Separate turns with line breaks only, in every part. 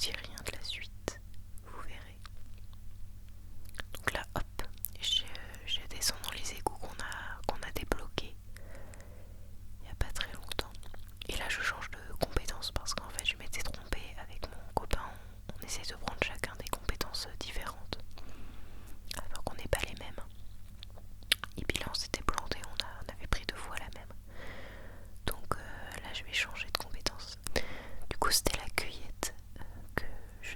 dis rien de la suite, vous verrez. Donc là, hop, je descends dans les égouts qu'on a débloqués il n'y a pas très longtemps. Et là, je change de compétence parce qu'en fait, je m'étais trompée avec mon copain. On essaie de prendre chacun des compétences différentes, alors qu'on n'est pas les mêmes. Et puis là, on s'était planté, on avait pris 2 fois la même. Donc là, je vais changer de compétence. Du coup, c'était la cueillette que je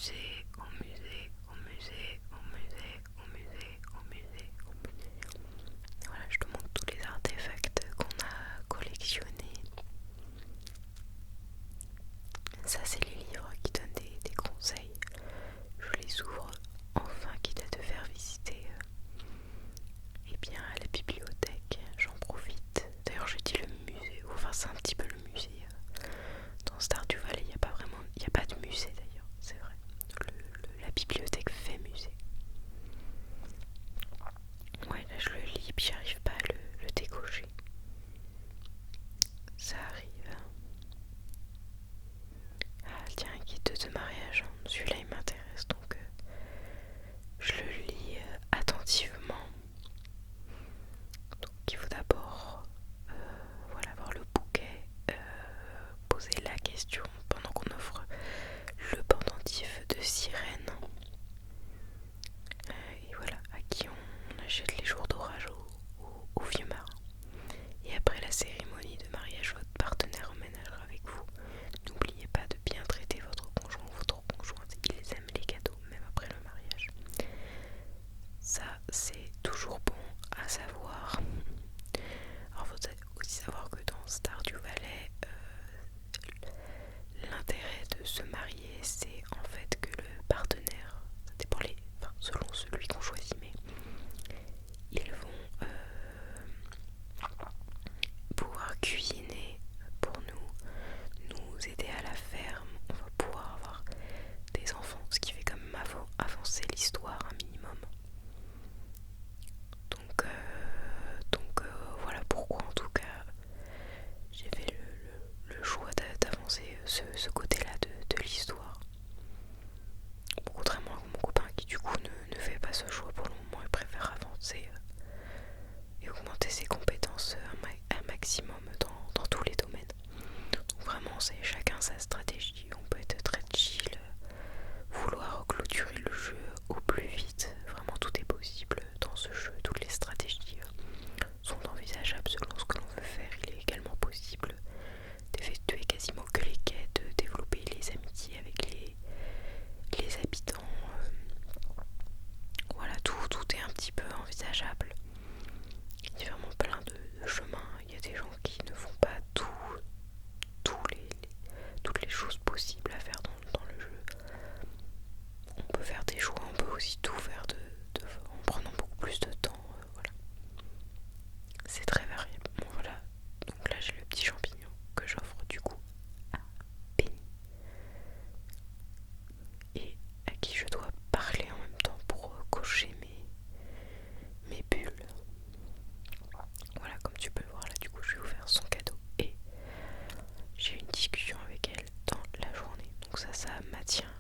musée, au musée, au musée, au musée, au musée, au musée, au musée. Voilà, je te montre tous les artefacts qu'on a collectionnés. Ça, c'est les livres qui donnent des conseils. Je les ouvre enfin, quitte à te faire visiter eh bien, à la bibliothèque. J'en profite. D'ailleurs, je dis le musée, enfin, c'est un petit peu le musée. Dans Stardew Valley, il n'y a pas vraiment, il n'y a pas de musée d'ailleurs, c'est vrai. La bibliothèque fait musée. Ouais, là je le lis, puis j'arrive pas à le décocher. Ça arrive. Ah, tiens, un guide de mariage. Celui-là il m'intéresse donc je le lis attentivement. Donc il faut d'abord voilà, voir le bouquet, poser la question pendant qu'on offre le pendentif de sirène. Et voilà, à qui on achète les jours d'orage au vieux marin. Et après la cérémonie de mariage, votre partenaire emménagera avec vous. N'oubliez pas de bien traiter votre conjoint ou votre conjointe. Ils aiment les cadeaux, même après le mariage. Ça, c'est toujours bon à savoir. Alors, faut aussi savoir que dans Stardew Valley, l'intérêt de se marier, c'est en fait que le partenaire, ça dépend enfin, selon celui qu'on choisit, mais ils vont pouvoir cuisiner pour nous aider à la ferme, on va pouvoir avoir des enfants, ce qui fait quand même avancer l'histoire un minimum. Donc voilà pourquoi en tout cas j'ai fait le choix d'avancer ce côté-là de l'histoire. Contrairement à mon copain qui du coup ne fait pas ce choix pour le moment, il préfère avancer et augmenter ses compétences un maximum dans tous les domaines. Donc vraiment c'est chacun sa stratégie, on peut être très chill, vouloir clôturer le jeu au plus vite, vraiment tout est possible dans ce jeu, toutes les stratégies sont envisageables selon ce que l'on veut faire. Il est également possible d'effectuer quasiment que les quêtes, de développer les amitiés avec les habitants, voilà, tout est un petit peu envisageable. Il y a vraiment plein de chemins. Il y a des gens qui ne font pas toutes les choses possibles à faire dans le jeu. On peut faire des choix, on peut aussi tout faire en prenant beaucoup plus de temps. Voilà. C'est très variable. Bon voilà, donc là j'ai le petit champignon que j'offre du coup à Penny et à qui je dois parler en même temps pour cocher mes bulles. Voilà, comme tu peux le voir là, du coup je vais ouvrir son cadeau et j'ai eu une discussion avec elle dans la journée. Donc ça maintient